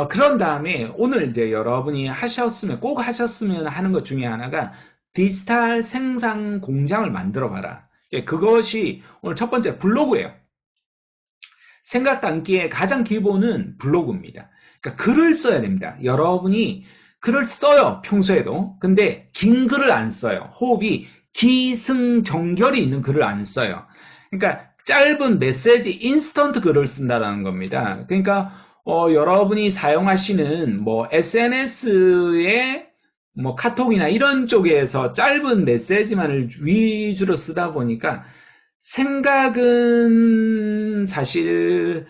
그런 다음에 오늘 이제 여러분이 하셨으면, 꼭 하셨으면 하는 것 중에 하나가 디지털 생산 공장을 만들어 봐라. 예, 그것이 오늘 첫 번째 블로그예요. 생각 담기의 가장 기본은 블로그입니다. 그러니까 글을 써야 됩니다. 여러분이 글을 써요, 평소에도. 근데 긴 글을 안 써요. 호흡이 기승전결이 있는 글을 안 써요. 그러니까 짧은 메시지, 인스턴트 글을 쓴다는 겁니다. 그러니까 여러분이 사용하시는 뭐 SNS에 뭐 카톡이나 이런 쪽에서 짧은 메시지만을 위주로 쓰다 보니까 생각은 사실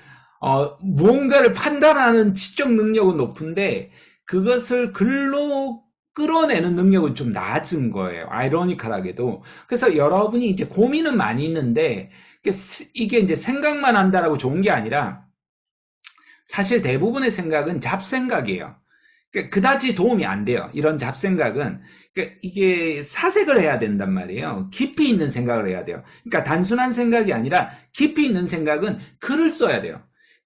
무언가를 판단하는 지적 능력은 높은데 그것을 글로 끌어내는 능력은 좀 낮은 거예요. 아이러니컬하게도. 그래서 여러분이 이제 고민은 많이 있는데 이게 이제 생각만 한다라고 좋은 게 아니라 사실 대부분의 생각은 잡생각이에요. 그다지 도움이 안 돼요. 이런 잡생각은 이게 사색을 해야 된단 말이에요. 깊이 있는 생각을 해야 돼요. 그러니까 단순한 생각이 아니라 깊이 있는 생각은 글을 써야 돼요.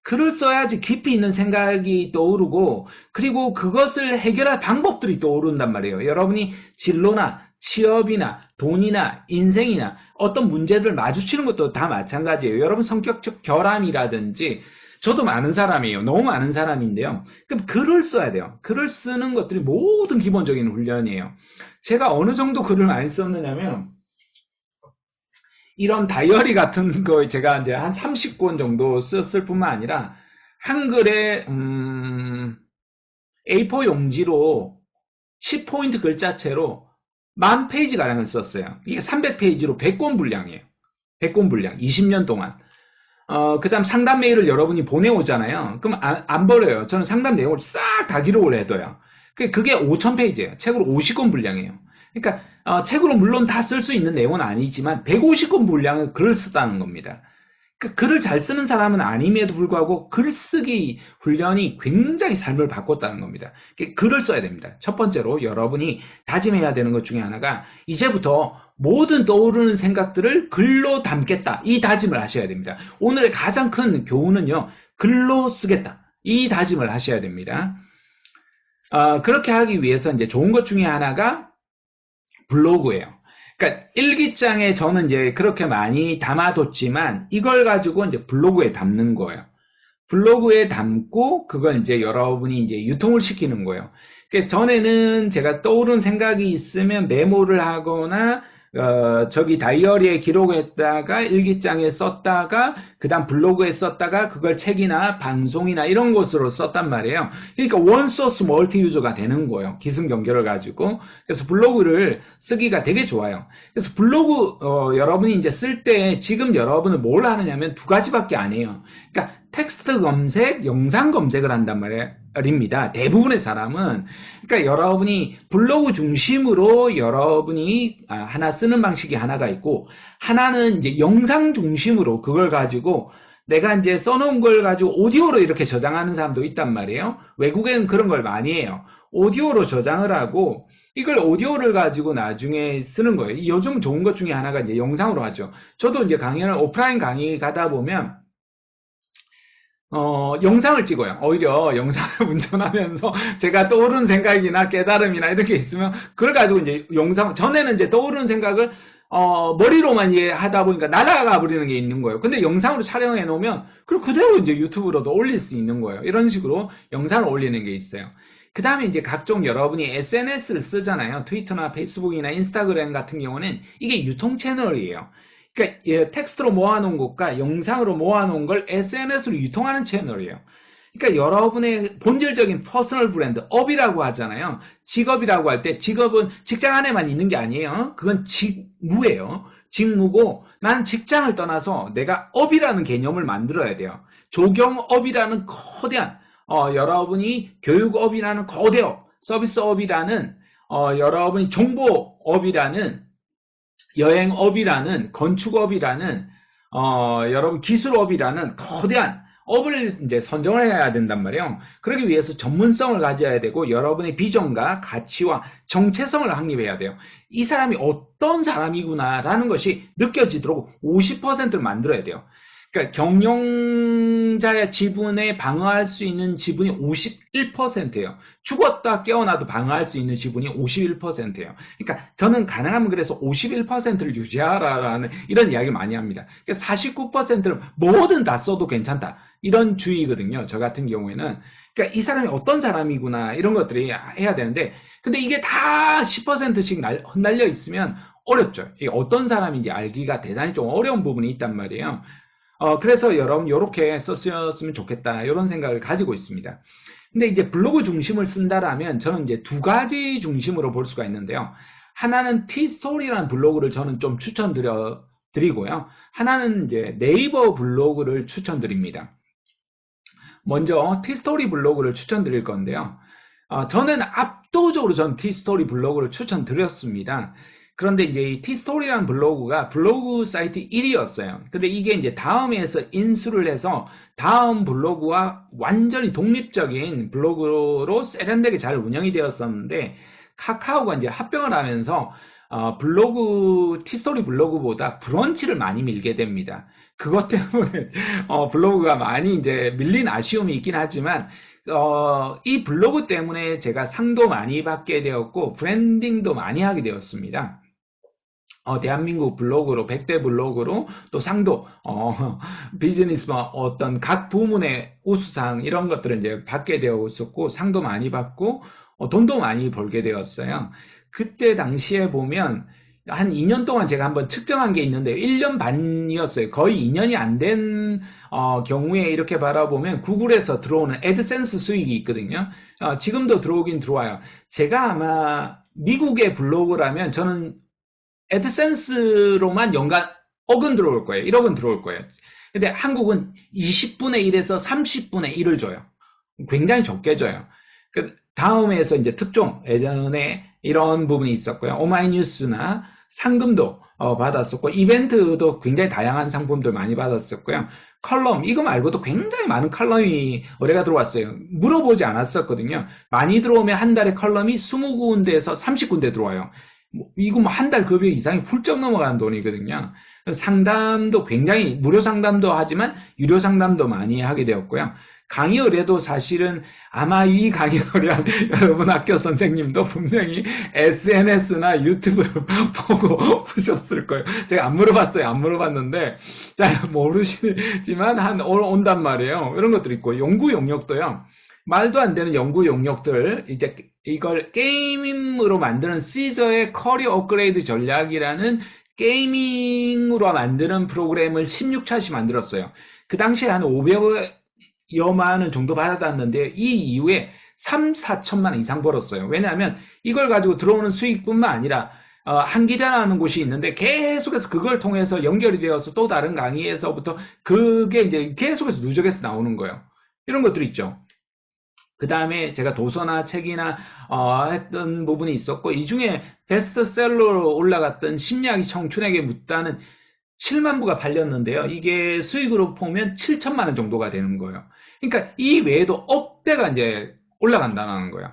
글을 써야지 깊이 있는 생각이 떠오르고 그리고 그것을 해결할 방법들이 떠오른단 말이에요. 여러분이 진로나 취업이나 돈이나 인생이나 어떤 문제들 마주치는 것도 다 마찬가지예요. 여러분 성격적 결함이라든지 저도 많은 사람이에요. 너무 많은 사람인데요. 그럼 글을 써야 돼요. 글을 쓰는 것들이 모든 기본적인 훈련이에요. 제가 어느 정도 글을 많이 썼느냐면 이런 다이어리 같은 거 제가 이제 한 30권 정도 썼을 뿐만 아니라 한글에 A4 용지로 10포인트 글자체로 10,000페이지 가량을 썼어요. 이게 300페이지로 100권 분량이에요. 100권 분량. 20년 동안. 그 다음 상담 메일을 여러분이 보내오잖아요. 그럼 안 버려요. 저는 상담 내용을 싹 다 기록을 해둬요. 그게 5,000페이지예요. 책으로 50권 분량이에요. 그러니까 책으로 물론 다 쓸 수 있는 내용은 아니지만 150권 분량의 글을 쓰다는 겁니다. 글을 잘 쓰는 사람은 아님에도 불구하고 글쓰기 훈련이 굉장히 삶을 바꿨다는 겁니다. 글을 써야 됩니다. 첫 번째로 여러분이 다짐해야 되는 것 중에 하나가 이제부터 모든 떠오르는 생각들을 글로 담겠다. 이 다짐을 하셔야 됩니다. 오늘의 가장 큰 교훈은요. 글로 쓰겠다. 이 다짐을 하셔야 됩니다. 그렇게 하기 위해서 이제 좋은 것 중에 하나가 블로그예요. 그러니까 일기장에 저는 이제 그렇게 많이 담아뒀지만 이걸 가지고 이제 블로그에 담는 거예요. 블로그에 담고 그걸 이제 여러분이 이제 유통을 시키는 거예요. 그래서 전에는 제가 떠오른 생각이 있으면 메모를 하거나 저기 다이어리에 기록했다가 일기장에 썼다가 그다음 블로그에 썼다가 그걸 책이나 방송이나 이런 곳으로 썼단 말이에요. 그러니까 원소스 멀티 유저가 되는 거예요. 기승전결을 가지고. 그래서 블로그를 쓰기가 되게 좋아요. 그래서 블로그 여러분이 이제 쓸 때 지금 여러분은 뭘 하느냐면 두 가지밖에 안 해요. 그러니까 텍스트 검색, 영상 검색을 한단 말입니다. 대부분의 사람은. 그러니까 여러분이 블로그 중심으로 여러분이 하나 쓰는 방식이 하나가 있고, 하나는 이제 영상 중심으로 그걸 가지고 내가 이제 써놓은 걸 가지고 오디오로 이렇게 저장하는 사람도 있단 말이에요. 외국에는 그런 걸 많이 해요. 오디오로 저장을 하고, 이걸 오디오를 가지고 나중에 쓰는 거예요. 요즘 좋은 것 중에 하나가 이제 영상으로 하죠. 저도 이제 강연을 오프라인 강의 가다 보면 영상을 찍어요. 오히려 영상을 운전하면서 제가 떠오르는 생각이나 깨달음이나 이런 게 있으면 그걸 가지고 이제 전에는 이제 떠오르는 생각을 머리로만 하다 보니까 날아가 버리는 게 있는 거예요. 근데 영상으로 촬영해 놓으면 그대로 이제 유튜브로도 올릴 수 있는 거예요. 이런 식으로 영상을 올리는 게 있어요. 그 다음에 이제 각종 여러분이 SNS를 쓰잖아요. 트위터나 페이스북이나 인스타그램 같은 경우는 이게 유통 채널이에요. 그러니까 텍스트로 모아놓은 것과 영상으로 모아놓은 걸 SNS로 유통하는 채널이에요. 그러니까 여러분의 본질적인 퍼스널 브랜드, 업이라고 하잖아요. 직업이라고 할 때 직업은 직장 안에만 있는 게 아니에요. 그건 직무예요. 직무고 난 직장을 떠나서 내가 업이라는 개념을 만들어야 돼요. 조경업이라는 거대한 여러분이 교육업이라는 거대업, 서비스업이라는 여러분이 정보업이라는 여행업이라는 건축업이라는 여러분 기술업이라는 거대한 업을 이제 선정을 해야 된단 말이에요. 그러기 위해서 전문성을 가져야 되고 여러분의 비전과 가치와 정체성을 확립해야 돼요. 이 사람이 어떤 사람이구나라는 것이 느껴지도록 50%를 만들어야 돼요. 그러니까 경영자의 지분에 방어할 수 있는 지분이 51%예요. 죽었다 깨어나도 방어할 수 있는 지분이 51%예요. 그러니까 저는 가능하면 그래서 51%를 유지하라라는 이런 이야기를 많이 합니다. 그러니까 49%를 뭐든 다 써도 괜찮다. 이런 주의거든요. 저 같은 경우에는. 그러니까 이 사람이 어떤 사람이구나 이런 것들이 해야 되는데 근데 이게 다 10%씩 흩날려 있으면 어렵죠. 이게 어떤 사람인지 알기가 대단히 좀 어려운 부분이 있단 말이에요. 그래서 여러분 이렇게 썼으면 좋겠다 이런 생각을 가지고 있습니다. 근데 이제 블로그 중심을 쓴다라면 저는 이제 두 가지 중심으로 볼 수가 있는데요. 하나는 티스토리라는 블로그를 저는 좀 추천드리고요. 하나는 이제 네이버 블로그를 추천드립니다. 먼저 티스토리 블로그를 추천드릴 건데요. 저는 압도적으로 전 티스토리 블로그를 추천드렸습니다. 그런데 이제 이 티스토리라는 블로그가 블로그 사이트 1위였어요. 근데 이게 이제 다음에서 인수를 해서 다음 블로그와 완전히 독립적인 블로그로 세련되게 잘 운영이 되었었는데 카카오가 이제 합병을 하면서 티스토리 블로그보다 브런치를 많이 밀게 됩니다. 그것 때문에 블로그가 많이 이제 밀린 아쉬움이 있긴 하지만 이 블로그 때문에 제가 상도 많이 받게 되었고 브랜딩도 많이 하게 되었습니다. 대한민국 블로그로 100대 블로그로 또 상도 비즈니스 어떤 각 부문의 우수상 이런 것들을 이제 받게 되었었고 상도 많이 받고 돈도 많이 벌게 되었어요. 그때 당시에 보면 한 2년 동안 제가 한번 측정한 게 있는데 1년 반이었어요. 거의 2년이 안 된 경우에 이렇게 바라보면 구글에서 들어오는 애드센스 수익이 있거든요. 지금도 들어오긴 들어와요. 제가 아마 미국의 블로그라면 저는 애드센스로만 연간 억은 들어올 거예요. 1억은 들어올 거예요. 근데 한국은 20분의 1에서 30분의 1을 줘요. 굉장히 적게 줘요. 그 다음에서 이제 특종, 예전에 이런 부분이 있었고요. 오마이뉴스나 상금도 받았었고, 이벤트도 굉장히 다양한 상품들 많이 받았었고요. 컬럼, 이거 말고도 굉장히 많은 컬럼이 의뢰가 들어왔어요. 물어보지 않았었거든요. 많이 들어오면 한 달에 컬럼이 20군데에서 30군데 들어와요. 이거 뭐 한 달 급여 이상이 훌쩍 넘어가는 돈이거든요. 상담도 굉장히 무료 상담도 하지만 유료 상담도 많이 하게 되었고요. 강의 의뢰도 사실은 아마 이 강의 의뢰한 여러분 학교 선생님도 분명히 SNS나 유튜브를 보고 보셨을 거예요. 제가 안 물어봤어요. 안 물어봤는데 잘 모르시지만 온단 말이에요. 이런 것들 있고 연구 용역도요. 말도 안 되는 연구 용역들 이제 이걸 게임으로 만드는 시저의 커리어 업그레이드 전략이라는 게이밍으로 만드는 프로그램을 16차시 만들었어요. 그 당시에 한 500여만 원 정도 받았는데 이 이후에 3, 4천만 원 이상 벌었어요. 왜냐하면 이걸 가지고 들어오는 수익뿐만 아니라 한기대라는 곳이 있는데 계속해서 그걸 통해서 연결이 되어서 또 다른 강의에서부터 그게 이제 계속해서 누적해서 나오는 거예요. 이런 것들 있죠. 그 다음에 제가 도서나 책이나 했던 부분이 있었고 이 중에 베스트셀러로 올라갔던 심리학이 청춘에게 묻다는 7만 부가 팔렸는데요. 이게 수익으로 보면 7천만 원 정도가 되는 거예요. 그러니까 이 외에도 억대가 이제 올라간다는 거예요.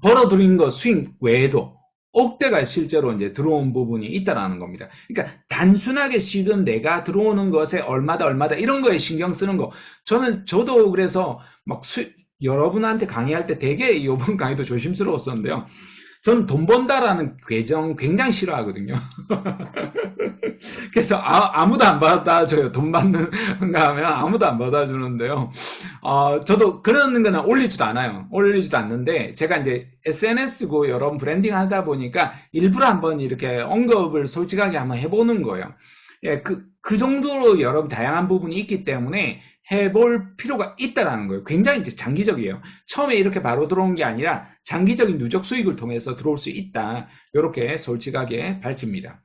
벌어들인 거 수익 외에도 억대가 실제로 이제 들어온 부분이 있다라는 겁니다. 그러니까 단순하게 지금 내가 들어오는 것에 얼마다 이런 거에 신경 쓰는 거. 저도 그래서 막 여러분한테 강의할 때 되게 이번 강의도 조심스러웠었는데요. 저는 돈 번다라는 계정 굉장히 싫어하거든요. 그래서 아무도 안 받아줘요. 돈 받는가 하면 아무도 안 받아주는데요. 저도 그런 거는 올리지도 않아요. 올리지도 않는데 제가 이제 SNS고 여러분 브랜딩 하다 보니까 일부러 한번 이렇게 언급을 솔직하게 한번 해보는 거예요. 예, 그 정도로 여러분 다양한 부분이 있기 때문에 해볼 필요가 있다라는 거예요. 굉장히 이제 장기적이에요. 처음에 이렇게 바로 들어온 게 아니라 장기적인 누적 수익을 통해서 들어올 수 있다. 이렇게 솔직하게 밝힙니다.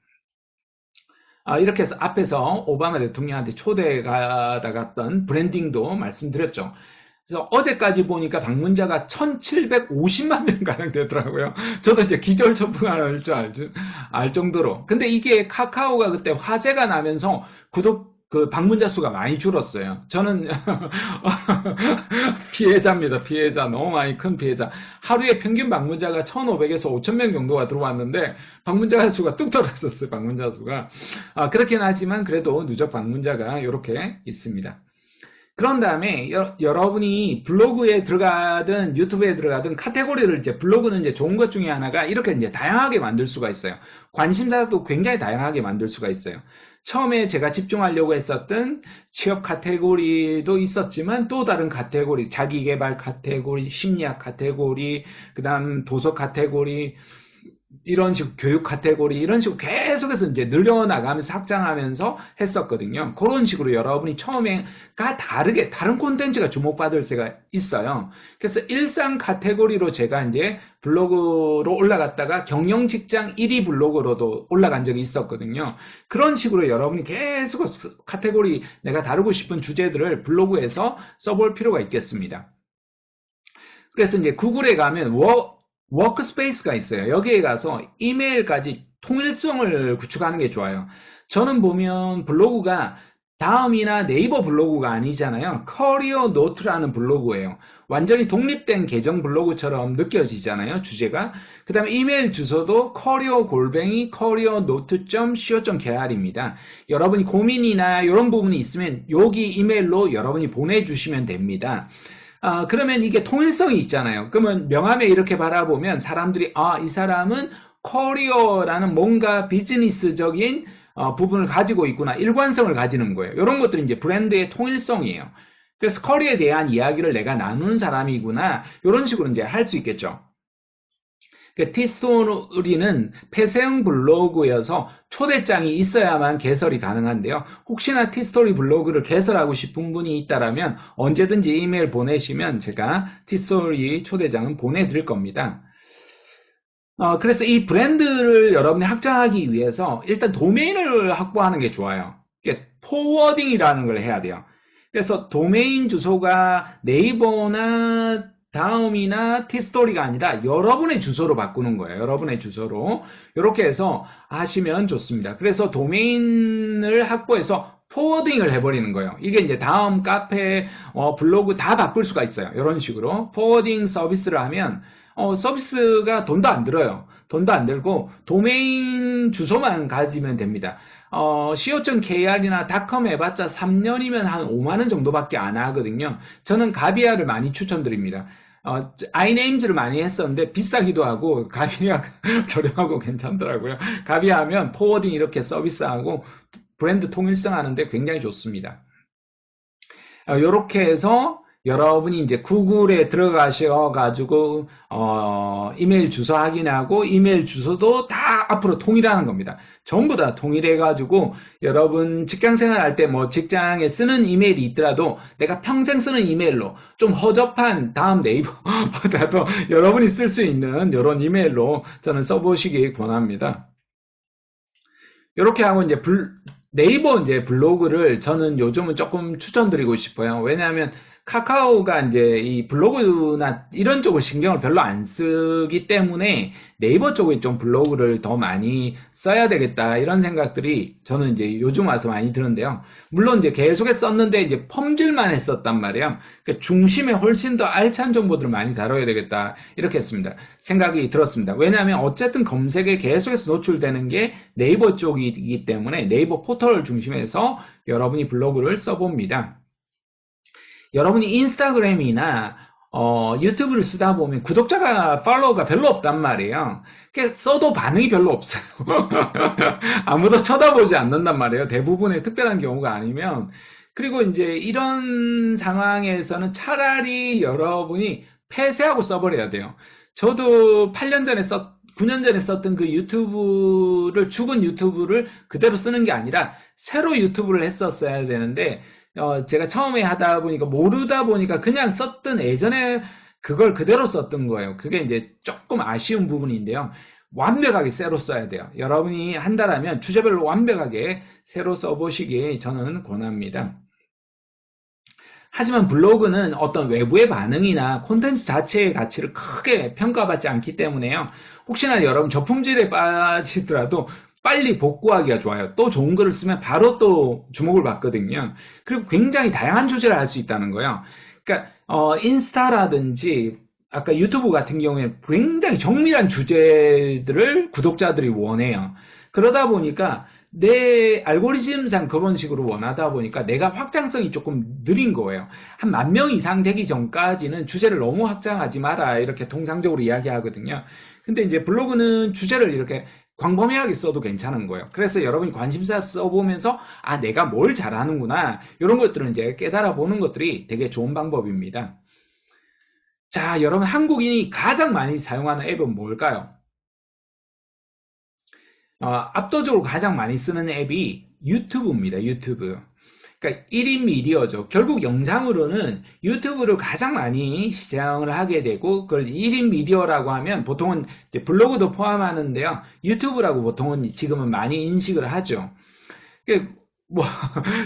이렇게 해서 앞에서 오바마 대통령한테 초대가 갔던 브랜딩도 말씀드렸죠. 그래서 어제까지 보니까 방문자가 1750만 명 가량 되더라고요. 저도 이제 기절초풍할 줄 알 정도로. 근데 이게 카카오가 그때 화제가 나면서 그 방문자 수가 많이 줄었어요. 저는 피해자입니다. 피해자. 너무 많이 큰 피해자. 하루에 평균 방문자가 1,500에서 5,000명 정도가 들어왔는데 방문자 수가 뚝 떨어졌어요. 방문자 수가. 그렇긴 하지만 그래도 누적 방문자가 이렇게 있습니다. 그런 다음에 여러분이 블로그에 들어가든 유튜브에 들어가든 카테고리를 이제 블로그는 이제 좋은 것 중에 하나가 이렇게 이제 다양하게 만들 수가 있어요. 관심사도 굉장히 다양하게 만들 수가 있어요. 처음에 제가 집중하려고 했었던 취업 카테고리도 있었지만 또 다른 카테고리, 자기계발 카테고리, 심리학 카테고리, 그 다음 도서 카테고리, 이런 식으로 교육 카테고리 이런 식으로 계속해서 이제 늘려나가면서 확장하면서 했었거든요. 그런 식으로 여러분이 처음에가 다르게 다른 콘텐츠가 주목받을 수가 있어요. 그래서 일상 카테고리로 제가 이제 블로그로 올라갔다가 경영 직장 1위 블로그로도 올라간 적이 있었거든요. 그런 식으로 여러분이 계속 카테고리 내가 다루고 싶은 주제들을 블로그에서 써볼 필요가 있겠습니다. 그래서 이제 구글에 가면 워크스페이스가 있어요. 여기에 가서 이메일까지 통일성을 구축하는 게 좋아요. 저는 보면 블로그가 다음이나 네이버 블로그가 아니잖아요. 커리어 노트라는 블로그예요. 완전히 독립된 계정 블로그처럼 느껴지잖아요. 주제가. 그 다음에 이메일 주소도 careernote.co.kr입니다. 여러분이 고민이나 이런 부분이 있으면 여기 이메일로 여러분이 보내주시면 됩니다. 그러면 이게 통일성이 있잖아요. 그러면 명함에 이렇게 바라보면 사람들이 이 사람은 커리어라는 뭔가 비즈니스적인 부분을 가지고 있구나. 일관성을 가지는 거예요. 이런 것들이 이제 브랜드의 통일성이에요. 그래서 커리어에 대한 이야기를 내가 나누는 사람이구나. 이런 식으로 이제 할 수 있겠죠. 티스토리는 폐쇄형 블로그여서 초대장이 있어야만 개설이 가능한데요. 혹시나 티스토리 블로그를 개설하고 싶은 분이 있다면 언제든지 이메일 보내시면 제가 티스토리 초대장은 보내드릴 겁니다. 그래서 이 브랜드를 여러분이 확장하기 위해서 일단 도메인을 확보하는 게 좋아요. 포워딩이라는 걸 해야 돼요. 그래서 도메인 주소가 네이버나 다음이나 티스토리가 아니라 여러분의 주소로 바꾸는 거예요. 여러분의 주소로. 이렇게 해서 하시면 좋습니다. 그래서 도메인을 확보해서 포워딩을 해버리는 거예요. 이게 이제 다음 카페, 블로그 다 바꿀 수가 있어요. 이런 식으로. 포워딩 서비스를 하면, 서비스가 돈도 안 들어요. 돈도 안 들고, 도메인 주소만 가지면 됩니다. co.kr이나 .com 해봤자 3년이면 한 5만원 정도밖에 안 하거든요. 저는 가비아를 많이 추천드립니다. iNames를 많이 했었는데 비싸기도 하고 가비아 저렴하고 괜찮더라고요. 가비아 하면 포워딩 이렇게 서비스하고 브랜드 통일성 하는데 굉장히 좋습니다. 이렇게 해서 여러분이 이제 구글에 들어가셔가지고 이메일 주소 확인하고 이메일 주소도 다 앞으로 통일하는 겁니다. 전부 다 통일해가지고 여러분 직장생활 할 때 뭐 직장에 쓰는 이메일이 있더라도 내가 평생 쓰는 이메일로 좀 허접한 다음 네이버보다도 여러분이 쓸 수 있는 이런 이메일로 저는 써보시기 권합니다. 이렇게 하고 이제 네이버 이제 블로그를 저는 요즘은 조금 추천드리고 싶어요. 왜냐하면 카카오가 이제 이 블로그나 이런 쪽을 신경을 별로 안 쓰기 때문에 네이버 쪽에 좀 블로그를 더 많이 써야 되겠다 이런 생각들이 저는 이제 요즘 와서 많이 드는데요. 물론 이제 계속해서 썼는데 이제 펌질만 했었단 말이에요. 그러니까 중심에 훨씬 더 알찬 정보들을 많이 다뤄야 되겠다 이렇게 했습니다. 생각이 들었습니다. 왜냐하면 어쨌든 검색에 계속해서 노출되는 게 네이버 쪽이기 때문에 네이버 포털을 중심해서 여러분이 블로그를 써봅니다. 여러분이 인스타그램이나 유튜브를 쓰다 보면 구독자가 팔로워가 별로 없단 말이에요. 써도 반응이 별로 없어요. 아무도 쳐다보지 않는단 말이에요. 대부분의 특별한 경우가 아니면. 그리고 이제 이런 상황에서는 차라리 여러분이 폐쇄하고 써버려야 돼요. 저도 8년 전에 9년 전에 썼던 그 유튜브를, 죽은 유튜브를 그대로 쓰는 게 아니라 새로 유튜브를 했었어야 되는데 제가 처음에 하다 보니까 모르다 보니까 그냥 썼던 예전에 그걸 그대로 썼던 거예요. 그게 이제 조금 아쉬운 부분인데요. 완벽하게 새로 써야 돼요. 여러분이 한다라면 주제별로 완벽하게 새로 써보시기 저는 권합니다. 하지만 블로그는 어떤 외부의 반응이나 콘텐츠 자체의 가치를 크게 평가받지 않기 때문에요. 혹시나 여러분 저품질에 빠지더라도 빨리 복구하기가 좋아요. 또 좋은 글을 쓰면 바로 또 주목을 받거든요. 그리고 굉장히 다양한 주제를 할 수 있다는 거예요. 그러니까 인스타라든지 아까 유튜브 같은 경우에 굉장히 정밀한 주제들을 구독자들이 원해요. 그러다 보니까 내 알고리즘상 그런 식으로 원하다 보니까 내가 확장성이 조금 느린 거예요. 한 10,000명 이상 되기 전까지는 주제를 너무 확장하지 마라 이렇게 통상적으로 이야기하거든요. 근데 이제 블로그는 주제를 이렇게 광범위하게 써도 괜찮은 거예요. 그래서 여러분이 관심사 써보면서 아 내가 뭘 잘하는구나 이런 것들은 이제 깨달아 보는 것들이 되게 좋은 방법입니다. 자, 여러분 한국인이 가장 많이 사용하는 앱은 뭘까요? 압도적으로 가장 많이 쓰는 앱이 유튜브입니다. 유튜브. 그러니까 1인 미디어죠. 결국 영상으로는 유튜브를 가장 많이 시장을 하게 되고 그걸 1인 미디어라고 하면 보통은 이제 블로그도 포함하는데요. 유튜브라고 보통은 지금은 많이 인식을 하죠. 뭐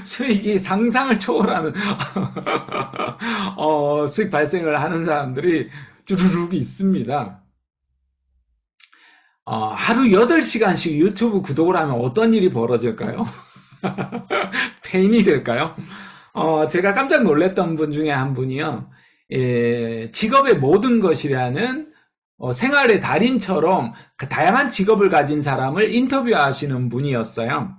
수익이 상상을 초월하는 수익 발생을 하는 사람들이 주르륵 있습니다. 하루 8시간씩 유튜브 구독을 하면 어떤 일이 벌어질까요? 페인이 될까요? 제가 깜짝 놀랐던 분 중에 한 분이요. 직업의 모든 것이라는 생활의 달인처럼 그 다양한 직업을 가진 사람을 인터뷰하시는 분이었어요.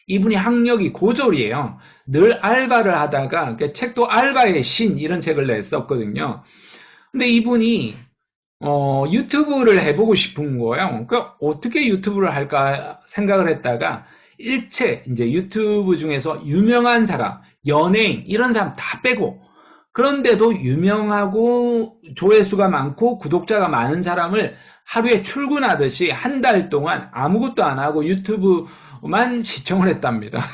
이분이 학력이 고졸이에요. 늘 알바를 하다가 책도 알바의 신 이런 책을 냈었거든요. 근데 이분이 유튜브를 해보고 싶은 거예요. 그러니까 어떻게 유튜브를 할까 생각을 했다가 일체 이제 유튜브 중에서 유명한 사람, 연예인 이런 사람 다 빼고 그런데도 유명하고 조회수가 많고 구독자가 많은 사람을 하루에 출근하듯이 한 달 동안 아무것도 안 하고 유튜브만 시청을 했답니다.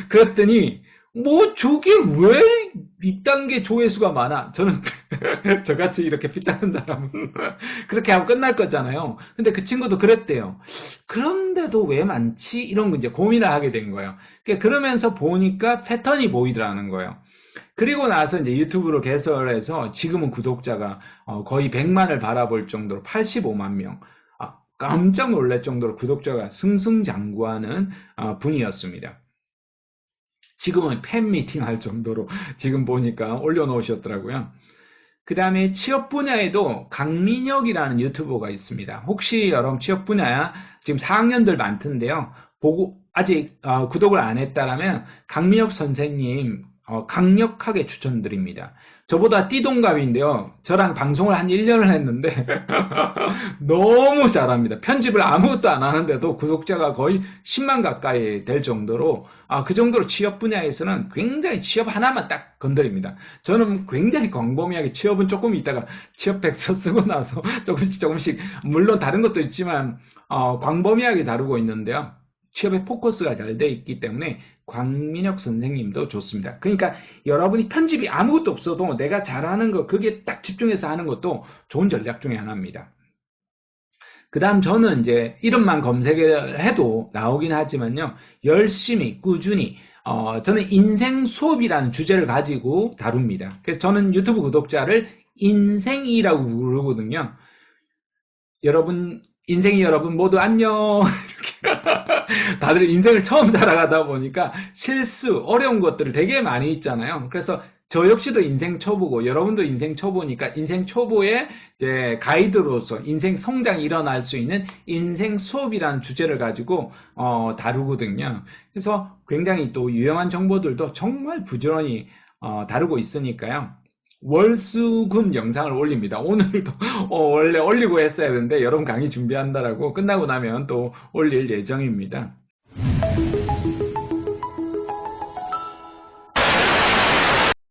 그랬더니 뭐 저게 왜 이딴 게 조회수가 많아? 저는 저같이 이렇게 피따는 사람은 그렇게 하고 끝날 거잖아요. 근데 그 친구도 그랬대요. 그런데도 왜 많지? 이런 거 이제 고민을 하게 된 거예요. 그러면서 보니까 패턴이 보이더라는 거예요. 그리고 나서 이제 유튜브로 개설해서 지금은 구독자가 거의 100만을 바라볼 정도로 85만 명. 깜짝 놀랄 정도로 구독자가 승승장구하는 분이었습니다. 지금은 팬미팅 할 정도로 지금 보니까 올려놓으셨더라고요. 그 다음에 취업 분야에도 강민혁이라는 유튜버가 있습니다. 혹시 여러분 취업 분야 지금 4학년들 많던데요. 보고 아직 구독을 안 했다라면 강민혁 선생님 강력하게 추천드립니다. 저보다 띠동갑인데요. 저랑 방송을 한 1년을 했는데 너무 잘합니다. 편집을 아무것도 안 하는데도 구독자가 거의 10만 가까이 될 정도로 그 정도로 취업 분야에서는 굉장히 취업 하나만 딱 건드립니다. 저는 굉장히 광범위하게 취업은 조금 있다가 취업 백서 쓰고 나서 조금씩 물론 다른 것도 있지만 광범위하게 다루고 있는데요. 취업에 포커스가 잘 돼 있기 때문에 광민혁 선생님도 좋습니다. 그러니까 여러분이 편집이 아무것도 없어도 내가 잘하는 거 그게 딱 집중해서 하는 것도 좋은 전략 중에 하나입니다. 그 다음 저는 이제 이름만 검색을 해도 나오긴 하지만요. 열심히 꾸준히 저는 인생 수업이라는 주제를 가지고 다룹니다. 그래서 저는 유튜브 구독자를 인생이라고 부르거든요. 인생이 여러분 모두 안녕. 다들 인생을 처음 살아가다 보니까 실수, 어려운 것들을 되게 많이 있잖아요. 그래서 저 역시도 인생 초보고 여러분도 인생 초보니까 인생 초보의 이제 가이드로서 인생 성장이 일어날 수 있는 인생 수업이라는 주제를 가지고 다루거든요. 그래서 굉장히 또 유용한 정보들도 정말 부지런히 다루고 있으니까요. 월수금 영상을 올립니다. 오늘도 원래 올리고 했어야 되는데 여러분 강의 준비한다라고 끝나고 나면 또 올릴 예정입니다.